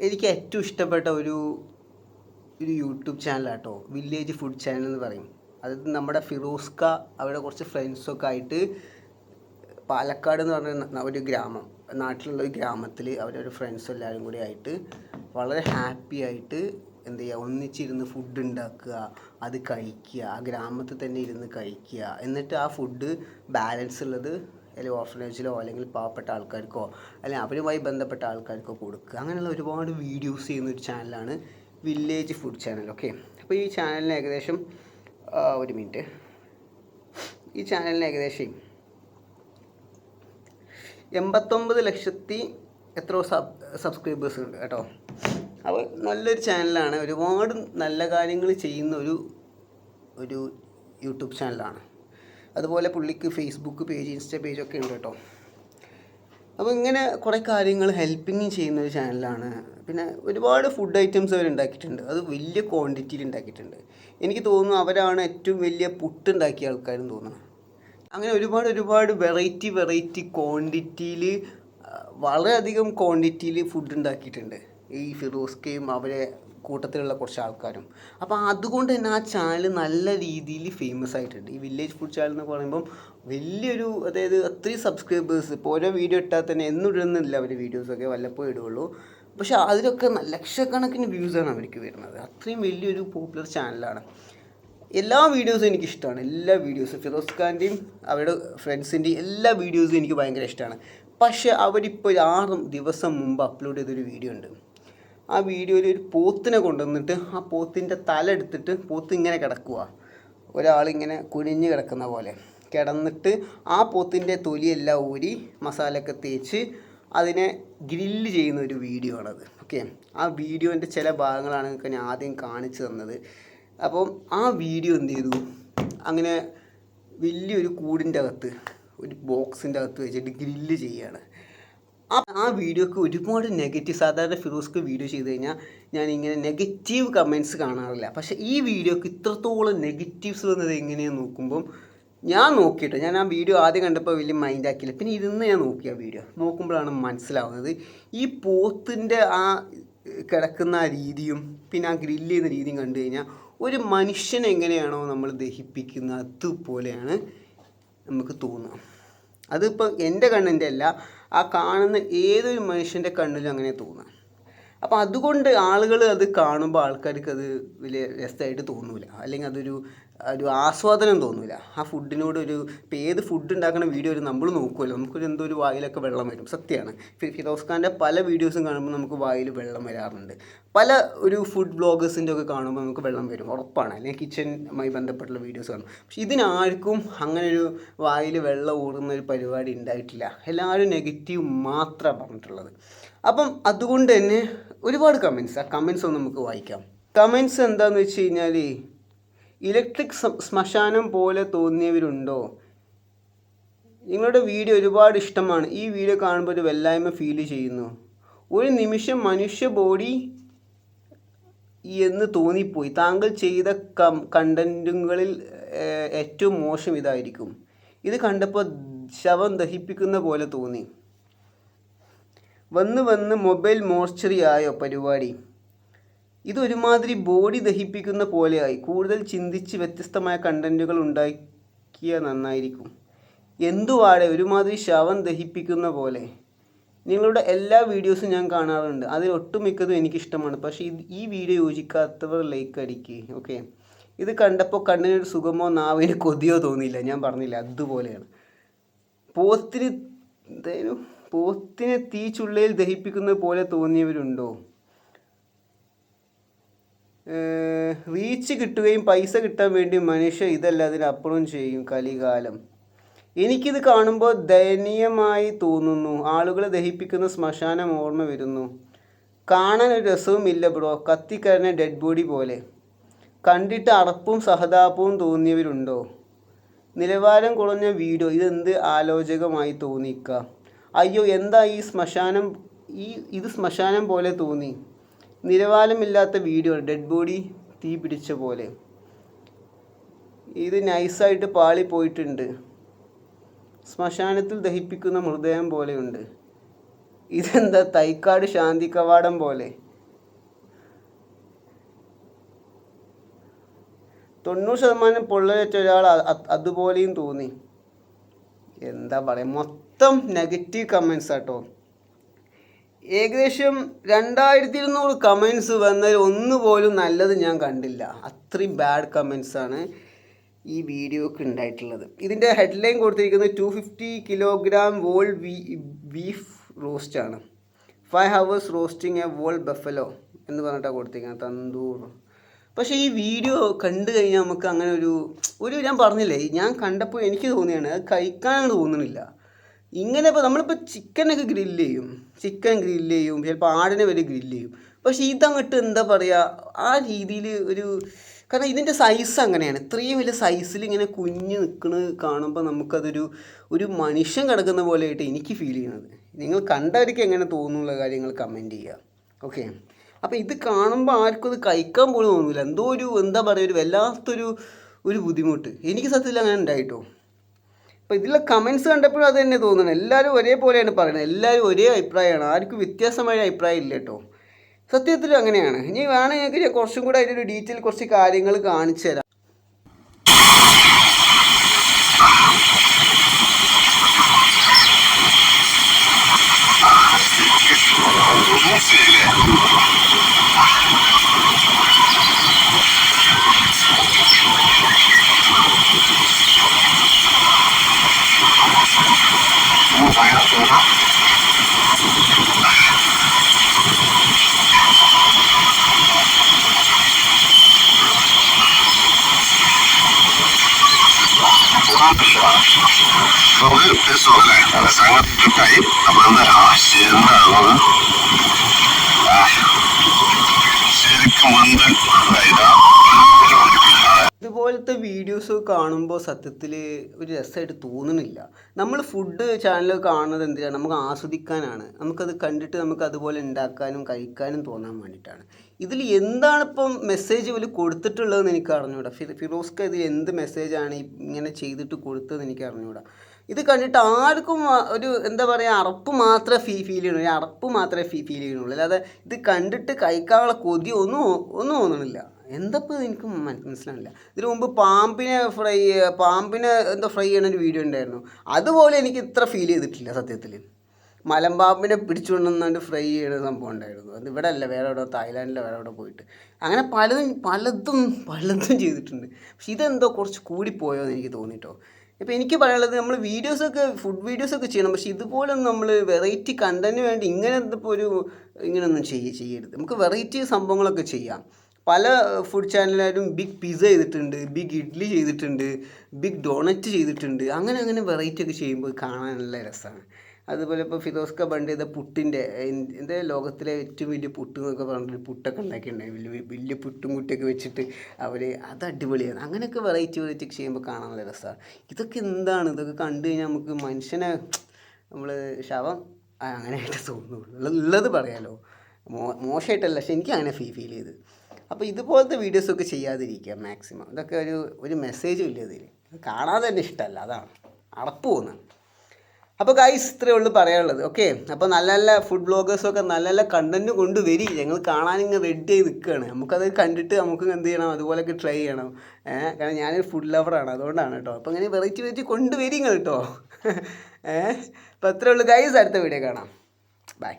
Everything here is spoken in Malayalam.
എനിക്ക് ഏറ്റവും ഇഷ്ടപ്പെട്ട ഒരു യൂട്യൂബ് ചാനലാട്ടോ, വില്ലേജ് ഫുഡ് ചാനൽ എന്ന് പറയും. അത് നമ്മുടെ ഫിറോസ്ക അവിടെ കുറച്ച് ഫ്രണ്ട്സൊക്കെ ആയിട്ട് പാലക്കാട് എന്ന് പറഞ്ഞ ഒരു ഗ്രാമം, നാട്ടിലുള്ള ഒരു ഗ്രാമത്തിൽ അവരൊരു ഫ്രണ്ട്സും എല്ലാവരും കൂടി ആയിട്ട് വളരെ ഹാപ്പി ആയിട്ട് എന്ത് ചെയ്യുക, ഒന്നിച്ചിരുന്ന് ഫുഡ് ഉണ്ടാക്കുക, അത് കഴിക്കുക, ആ ഗ്രാമത്തിൽ തന്നെ ഇരുന്ന് കഴിക്കുക, എന്നിട്ട് ആ ഫുഡ് ബാലൻസ് ഉള്ളത് അല്ലെങ്കിൽ ഓർഫനേജിലോ അല്ലെങ്കിൽ പാവപ്പെട്ട ആൾക്കാർക്കോ അല്ലെങ്കിൽ അവരുമായി ബന്ധപ്പെട്ട ആൾക്കാർക്കോ കൊടുക്കുക. അങ്ങനെയുള്ള ഒരുപാട് വീഡിയോസ് ചെയ്യുന്ന ഒരു ചാനലാണ് വില്ലേജ് ഫുഡ് ചാനൽ. ഓക്കെ, അപ്പോൾ ഈ ചാനലിന് ഏകദേശം ഒരു മിനിറ്റ്, ഈ ചാനലിന് ഏകദേശം 89,00,000 എത്രയോ സബ്സ്ക്രൈബേഴ്സ് ഉണ്ട് കേട്ടോ. അപ്പോൾ നല്ലൊരു ചാനലാണ്, ഒരുപാട് നല്ല കാര്യങ്ങൾ ചെയ്യുന്ന ഒരു യൂട്യൂബ് ചാനലാണ്. അതുപോലെ പുള്ളിക്ക് ഫേസ്ബുക്ക് പേജ്, ഇൻസ്റ്റ പേജൊക്കെ ഉണ്ട് കേട്ടോ. അപ്പോൾ ഇങ്ങനെ കുറേ കാര്യങ്ങൾ ഹെൽപ്പിങ് ചെയ്യുന്ന ഒരു ചാനലാണ്. പിന്നെ ഒരുപാട് ഫുഡ് ഐറ്റംസ് അവർ ഉണ്ടാക്കിയിട്ടുണ്ട്, അത് വലിയ ക്വാണ്ടിറ്റിയിൽ ഉണ്ടാക്കിയിട്ടുണ്ട്. എനിക്ക് തോന്നുന്നു അവരാണ് ഏറ്റവും വലിയ പുട്ടുണ്ടാക്കിയ ആൾക്കാരെന്ന് തോന്നുന്നു. അങ്ങനെ ഒരുപാട് വെറൈറ്റി ക്വാണ്ടിറ്റിയിൽ, വളരെയധികം ക്വാണ്ടിറ്റിയിൽ ഫുഡ് ഉണ്ടാക്കിയിട്ടുണ്ട് ഈ ഫിറോസ്കയും അവരെ കൂട്ടത്തിലുള്ള കുറച്ച് ആൾക്കാരും. അപ്പോൾ അതുകൊണ്ട് തന്നെ ആ ചാനൽ നല്ല രീതിയിൽ ഫേമസ് ആയിട്ടുണ്ട്. ഈ വില്ലേജ് ഫുഡ് ചാനൽ എന്ന് പറയുമ്പം വലിയൊരു, അതായത് അത്രയും സബ്സ്ക്രൈബേഴ്സ്. ഇപ്പോൾ ഓരോ വീഡിയോ ഇട്ടാൽ തന്നെ എന്നും ഇടുന്നില്ല അവർ, വീഡിയോസൊക്കെ വല്ലപ്പോഴും ഇടുകയുള്ളൂ. പക്ഷേ അതിലൊക്കെ ലക്ഷക്കണക്കിന് വ്യൂസാണ് അവർക്ക് വരുന്നത്. അത്രയും വലിയൊരു പോപ്പുലർ ചാനലാണ്. എല്ലാ വീഡിയോസും എനിക്കിഷ്ടമാണ്, എല്ലാ വീഡിയോസും ഫിറോസ് ഖാൻ്റെയും അവരുടെ ഫ്രണ്ട്സിൻ്റെയും എല്ലാ വീഡിയോസും എനിക്ക് ഭയങ്കര ഇഷ്ടമാണ്. പക്ഷേ അവരിപ്പോൾ 6 ദിവസം മുമ്പ് അപ്ലോഡ് ചെയ്തൊരു വീഡിയോ ഉണ്ട്. ആ വീഡിയോയിൽ ഒരു പോത്തിനെ കൊണ്ടുവന്നിട്ട് ആ പോത്തിൻ്റെ തല എടുത്തിട്ട്, പോത്ത് ഇങ്ങനെ കിടക്കുക, ഒരാളിങ്ങനെ കുനിഞ്ഞ് കിടക്കുന്ന പോലെ കിടന്നിട്ട് ആ പോത്തിൻ്റെ തൊലിയെല്ലാം ഊരി മസാലയൊക്കെ തേച്ച് അതിനെ ഗ്രില്ല് ചെയ്യുന്ന ഒരു വീഡിയോ ആണത്. ഓക്കെ, ആ വീഡിയോൻ്റെ ചില ഭാഗങ്ങളാണ് നിങ്ങൾക്ക് ഞാൻ ആദ്യം കാണിച്ചു തന്നത്. അപ്പം ആ വീഡിയോ എന്ത് ചെയ്തു, അങ്ങനെ വലിയൊരു കൂടിൻ്റെ അകത്ത്, ഒരു ബോക്സിൻ്റെ അകത്ത് വെച്ചിട്ട് ഗ്രില്ല് ചെയ്യുകയാണ്. ആ വീഡിയോക്ക് ഒരുപാട് നെഗറ്റീവ്, സാധാരണ ഫിറോസ്ക്ക് വീഡിയോ ചെയ്ത് കഴിഞ്ഞാൽ ഞാൻ ഇങ്ങനെ നെഗറ്റീവ് കമൻറ്റ്സ് കാണാറില്ല. പക്ഷേ ഈ വീഡിയോക്ക് ഇത്രത്തോളം നെഗറ്റീവ്സ് വന്നത് എങ്ങനെയാണെന്ന് നോക്കുമ്പം ഞാൻ ആ വീഡിയോ ആദ്യം കണ്ടപ്പോൾ വലിയ മൈൻഡ് ആക്കിയില്ല. പിന്നെ ഇരുന്ന് ഞാൻ നോക്കി ആ വീഡിയോ നോക്കുമ്പോഴാണ് മനസ്സിലാവുന്നത്, ഈ പോത്തിൻ്റെ ആ കിടക്കുന്ന ആ രീതിയും പിന്നെ ആ ഗ്രില്ല് ചെയ്യുന്ന രീതിയും കണ്ടു കഴിഞ്ഞാൽ ഒരു മനുഷ്യൻ എങ്ങനെയാണോ നമ്മൾ ദഹിപ്പിക്കുന്നത് അതുപോലെയാണ് നമുക്ക് തോന്നുക. അതിപ്പോൾ എൻ്റെ കണ്ണിൻ്റെ അല്ല, ആ കാണുന്ന ഏതൊരു മനുഷ്യൻ്റെ കണ്ണിലും അങ്ങനെ തോന്നുക. അപ്പോൾ അതുകൊണ്ട് ആളുകൾ അത് കാണുമ്പോൾ ആൾക്കാർക്ക് അത് വലിയ രസമായിട്ട് തോന്നില്ല, അല്ലെങ്കിൽ അതൊരു ആസ്വാദനം തോന്നില്ല ആ ഫുഡിനോട്. ഇപ്പോൾ ഏത് ഫുഡ് ഉണ്ടാക്കുന്ന വീഡിയോ നമ്മൾ നോക്കുമല്ലോ, നമുക്കൊരു എന്തോ ഒരു വായിലൊക്കെ വെള്ളം വരും. സത്യമാണ്, ഫിറോസ് ഖാൻ്റെ പല വീഡിയോസും കാണുമ്പോൾ നമുക്ക് വായിൽ വെള്ളം വരാറുണ്ട്. പല ഫുഡ് വ്ളോഗേഴ്സിൻ്റെ ഒക്കെ കാണുമ്പോൾ നമുക്ക് വെള്ളം വരും, ഉറപ്പാണ്. അല്ലെങ്കിൽ കിച്ചനുമായി ബന്ധപ്പെട്ടുള്ള വീഡിയോസ് കാണും. പക്ഷെ ഇതിനാർക്കും അങ്ങനൊരു വായിൽ വെള്ളം ഊറുന്ന ഒരു പരിപാടി ഉണ്ടായിട്ടില്ല. എല്ലാവരും നെഗറ്റീവ് മാത്രമാണ് പറഞ്ഞിട്ടുള്ളത്. അപ്പം അതുകൊണ്ട് തന്നെ ഒരുപാട് കമൻറ്റ്സ്, ആ കമൻറ്റ്സ് ഒന്ന് നമുക്ക് വായിക്കാം. കമൻറ്റ്സ് എന്താണെന്ന് വെച്ച് കഴിഞ്ഞാൽ, ഇലക്ട്രിക് ശ്മശാനം പോലെ തോന്നിയവരുണ്ടോ? നിങ്ങളുടെ വീഡിയോ ഒരുപാട് ഇഷ്ടമാണ്. ഈ വീഡിയോ കാണുമ്പോൾ ഒരു വല്ലായ്മ ഫീൽ ചെയ്യുന്നു. ഒരു നിമിഷം മനുഷ്യ ബോഡി എന്ന് തോന്നിപ്പോയി. താങ്കൾ ചെയ്ത കണ്ടൻറ്റുകളിൽ ഏറ്റവും മോശം ഇതായിരിക്കും. ഇത് കണ്ടപ്പോൾ ശവം ദഹിപ്പിക്കുന്ന പോലെ തോന്നി. വന്ന് മൊബൈൽ മോർച്ചറി ആയോ പരിപാടി? ഇതൊരുമാതിരി ബോഡി ദഹിപ്പിക്കുന്ന പോലെയായി. കൂടുതൽ ചിന്തിച്ച് വ്യത്യസ്തമായ കണ്ടൻറ്റുകൾ ഉണ്ടാക്കിയ നന്നായിരിക്കും. എന്തുവാടെ ഒരുമാതിരി ശവം ദഹിപ്പിക്കുന്ന പോലെ. നിങ്ങളുടെ എല്ലാ വീഡിയോസും ഞാൻ കാണാറുണ്ട്, അതിൽ ഒട്ടുമിക്കതും എനിക്കിഷ്ടമാണ്. പക്ഷേ ഈ വീഡിയോ യോജിക്കാത്തവർ ലൈക്ക് അടിക്കുക. ഓക്കെ, ഇത് കണ്ടപ്പോൾ കണ്ണിനൊരു സുഖമോ നാവിന് കൊതിയോ തോന്നിയില്ല. ഞാൻ പറഞ്ഞില്ല, അതുപോലെയാണ്. പോത്തിനെ തീ ചുള്ളയിൽ ദഹിപ്പിക്കുന്നത് പോലെ തോന്നിയവരുണ്ടോ? റീച്ച് കിട്ടുകയും പൈസ കിട്ടാൻ വേണ്ടി മനുഷ്യ ഇതല്ല അതിനപ്പുറം ചെയ്യും. കലികാലം. എനിക്കിത് കാണുമ്പോൾ ദയനീയമായി തോന്നുന്നു. ആളുകളെ ദഹിപ്പിക്കുന്ന ശ്മശാനം ഓർമ്മ വരുന്നു. കാണാൻ ഒരു രസവുമില്ല ബ്രോ, കത്തിക്കരഞ്ഞ ഡെഡ് ബോഡി പോലെ. കണ്ടിട്ട് അറപ്പും സഹതാപവും തോന്നിയവരുണ്ടോ? നിലവാരം കുറഞ്ഞ വീഡിയോ, ഇതെന്ത് ആലോചകമായി തോന്നിക്കുക. അയ്യോ എന്താ ഇത് ശ്മശാനം പോലെ തോന്നി. നിലവാരമില്ലാത്ത വീഡിയോ, ഡെഡ് ബോഡി തീ പിടിച്ച പോലെ. ഇത് നൈസായിട്ട് പാളിപ്പോയിട്ടുണ്ട്. ശ്മശാനത്തിൽ ദഹിപ്പിക്കുന്ന മൃതദേഹം പോലെയുണ്ട്. ഇതെന്താ തൈക്കാട് ശാന്തി കവാടം പോലെ. 90% പൊള്ളലേറ്റ ഒരാൾ അതുപോലെയും തോന്നി. എന്താ പറയുക, മൊത്തം നെഗറ്റീവ് കമൻസ് ആട്ടോ. ഏകദേശം 2200 കമൻസ് വന്നതിൽ ഒന്നുപോലും നല്ലത് ഞാൻ കണ്ടില്ല. അത്രയും ബാഡ് കമൻസാണ് ഈ വീഡിയോക്ക് ഉണ്ടായിട്ടുള്ളത്. ഇതിൻ്റെ ഹെഡ്ലൈൻ കൊടുത്തിരിക്കുന്നത് 250 കിലോഗ്രാം വോൾ ബീഫ് റോസ്റ്റാണ്. 5 hours roasting a whole buffalo എന്ന് പറഞ്ഞിട്ടാണ് കൊടുത്തിരിക്കുന്നത്, തന്തൂർ. പക്ഷേ ഈ വീഡിയോ കണ്ടു കഴിഞ്ഞാൽ നമുക്ക് അങ്ങനെ ഒരു ഞാൻ പറഞ്ഞില്ലേ, ഞാൻ കണ്ടപ്പോൾ എനിക്ക് തോന്നിയാണ് അത് കഴിക്കാൻ തോന്നുന്നില്ല. ഇങ്ങനെ ഇപ്പോൾ നമ്മളിപ്പോൾ ചിക്കനൊക്കെ ഗ്രില്ല് ചെയ്യും, ചിലപ്പോൾ ആടിനെ വരെ ഗ്രില്ല് ചെയ്യും. പക്ഷേ ഇതങ്ങോട്ട് എന്താ പറയുക, ആ രീതിയിൽ കാരണം ഇതിൻ്റെ സൈസ് അങ്ങനെയാണ്. ഇത്രയും വലിയ സൈസിൽ ഇങ്ങനെ കുഞ്ഞ് നിൽക്കുന്നത് കാണുമ്പോൾ നമുക്കതൊരു മനുഷ്യൻ കിടക്കുന്ന പോലെയായിട്ട് എനിക്ക് ഫീൽ ചെയ്യുന്നത്. നിങ്ങൾ കണ്ടവർക്ക് എങ്ങനെ തോന്നുന്നുള്ള കാര്യങ്ങൾ കമൻറ്റ് ചെയ്യുക. ഓക്കെ, അപ്പോൾ ഇത് കാണുമ്പോൾ ആർക്കും അത് കഴിക്കാൻ പോലും തോന്നില്ല. എന്തോ എന്താ പറയുക, വല്ലാത്തൊരു ബുദ്ധിമുട്ട് എനിക്ക് സത്യത്തിൽ അങ്ങനെ ഉണ്ടായിട്ടോ. അപ്പോൾ ഇതിലെ കമൻസ് കണ്ടപ്പോഴും അത് തന്നെ തോന്നുന്നത്. എല്ലാവരും ഒരേപോലെയാണ് പറയുന്നത്, എല്ലാവരും ഒരേ അഭിപ്രായമാണ്, ആർക്കും വ്യത്യാസമായ അഭിപ്രായം ഇല്ല കേട്ടോ. സത്യത്തിൽ അങ്ങനെയാണ്. ഇനി വേണമെങ്കിൽ ഞാൻ കുറച്ചും കൂടെ അതിൻ്റെ ഡീറ്റെയിൽ കുറച്ച് കാര്യങ്ങൾ കാണിച്ചു തരാം. ഇതുപോലത്തെ വീഡിയോസ് കാണുമ്പോൾ സത്യത്തിൽ ഒരു രസമായിട്ട് തോന്നുന്നില്ല. നമ്മൾ ഫുഡ് ചാനൽ കാണുന്നത് എന്തിനാണ്? നമുക്ക് ആസ്വദിക്കാനാണ്. നമുക്കത് കണ്ടിട്ട് നമുക്ക് അതുപോലെ ഉണ്ടാക്കാനും കഴിക്കാനും തോന്നാൻ വേണ്ടിയിട്ടാണ്. ഇതിൽ എന്താണിപ്പം മെസ്സേജ് ഇവർ കൊടുത്തിട്ടുള്ളതെന്ന് എനിക്ക് അറിഞ്ഞൂടാ. ഫിറോസ്ക്ക് ഇതിൽ എന്ത് മെസ്സേജാണ് ഇങ്ങനെ ചെയ്തിട്ട് കൊടുത്തതെന്ന് എനിക്ക് അറിഞ്ഞൂടാ. ഇത് കണ്ടിട്ട് ആർക്കും എന്താ പറയുക, അറപ്പ് മാത്രമേ ഫീൽ ചെയ്യണുള്ളൂ, അറപ്പ് മാത്രമേ ഫീൽ ചെയ്യണുള്ളൂ. അല്ലാതെ ഇത് കണ്ടിട്ട് കഴിക്കാനുള്ള കൊതി ഒന്നും തോന്നണില്ല. എന്തപ്പോൾ എനിക്ക് മനസ്സിലാവില്ല. ഇതിനു മുമ്പ് പാമ്പിനെ എന്തോ ഫ്രൈ ചെയ്യണൊരു വീഡിയോ ഉണ്ടായിരുന്നു. അതുപോലെ എനിക്ക് ഇത്ര ഫീൽ ചെയ്തിട്ടില്ല സത്യത്തിൽ. മലമ്പാമ്പിനെ പിടിച്ചുകൊണ്ടുവന്നാണ്ട് ഫ്രൈ ചെയ്യുന്ന സംഭവം ഉണ്ടായിരുന്നു. അത് ഇവിടെ അല്ല, വേറെ എവിടെ, തായ്ലാൻഡിലോ വേറെ എവിടെ പോയിട്ട് അങ്ങനെ പലതും ചെയ്തിട്ടുണ്ട്. പക്ഷെ ഇതെന്തോ കുറച്ച് കൂടിപ്പോയോ എന്ന് എനിക്ക് തോന്നിയിട്ടോ. ഇപ്പോൾ എനിക്ക് പറയാനുള്ളത്, നമ്മൾ ഫുഡ് വീഡിയോസൊക്കെ ചെയ്യണം, പക്ഷേ ഇതുപോലൊന്നും നമ്മൾ വെറൈറ്റി കണ്ടന്റിന് വേണ്ടി ഇങ്ങനെയൊന്നും ചെയ്യരുത്. നമുക്ക് വെറൈറ്റി സംഭവങ്ങളൊക്കെ ചെയ്യാം. പല ഫുഡ് ചാനലുകാരും ബിഗ് പിസ്സ ചെയ്തിട്ടുണ്ട്, ബിഗ് ഇഡ്ഡലി ചെയ്തിട്ടുണ്ട്, ബിഗ് ഡോണറ്റ് ചെയ്തിട്ടുണ്ട്. അങ്ങനെ വെറൈറ്റി ഒക്കെ ചെയ്യുമ്പോൾ കാണാൻ നല്ല രസമാണ്. അതുപോലെ ഇപ്പോൾ ഫിറോസ്ക പണ്ട് ചെയ്ത പുട്ടിൻ്റെ ലോകത്തിലെ ഏറ്റവും വലിയ പുട്ട് എന്നൊക്കെ പറഞ്ഞിട്ട് പുട്ടൊക്കെ ഉണ്ടാക്കിയിട്ടുണ്ടായി. വലിയ പുട്ടും കുട്ടിയൊക്കെ വെച്ചിട്ട് അത് അടിപൊളിയാണ്. അങ്ങനെയൊക്കെ വെറൈറ്റി ചെയ്യുമ്പോൾ കാണാൻ നല്ല രസമാണ്. ഇതൊക്കെ ഇതൊക്കെ കണ്ടു കഴിഞ്ഞാൽ നമുക്ക് മനുഷ്യനെ ശവം അങ്ങനെയായിട്ട് തോന്നുള്ളൂ. ഉള്ളത് പറയാലോ, മോശമായിട്ടല്ല, പക്ഷെ എനിക്ക് അങ്ങനെ ഫീൽ ചെയ്ത്. അപ്പോൾ ഇതുപോലത്തെ വീഡിയോസൊക്കെ ചെയ്യാതിരിക്കുക മാക്സിമം. ഇതൊക്കെ ഒരു മെസ്സേജും ഇല്ല ഇതിൽ, കാണാതെ തന്നെ ഇഷ്ടമല്ല, അതാണ് അടപ്പ് പോകുന്നത്. അപ്പോൾ ഗൈസ്, ഇത്രയേ ഉള്ളൂ പറയാനുള്ളത്. ഓക്കെ, അപ്പോൾ നല്ല നല്ല ഫുഡ് ബ്ലോഗേഴ്സൊക്കെ നല്ല നല്ല കണ്ടൻറ്റ് കൊണ്ടുവരി. ഞങ്ങൾ കാണാനിങ്ങനെ റെഡി ആയി നിൽക്കുകയാണ്. നമുക്കത് കണ്ടിട്ട് നമുക്ക് എന്ത് ചെയ്യണം, അതുപോലെയൊക്കെ ട്രൈ ചെയ്യണം. കാരണം ഞാനൊരു ഫുഡ് ലവറാണ്, അതുകൊണ്ടാണ് കേട്ടോ. അപ്പോൾ ഇങ്ങനെ വെറൈറ്റി കൊണ്ടുവരിങ്ങൾ കേട്ടോ. അപ്പോൾ അത്രയേ ഉള്ളൂ ഗൈസ്, അടുത്ത വീഡിയോ കാണാം. ബൈ.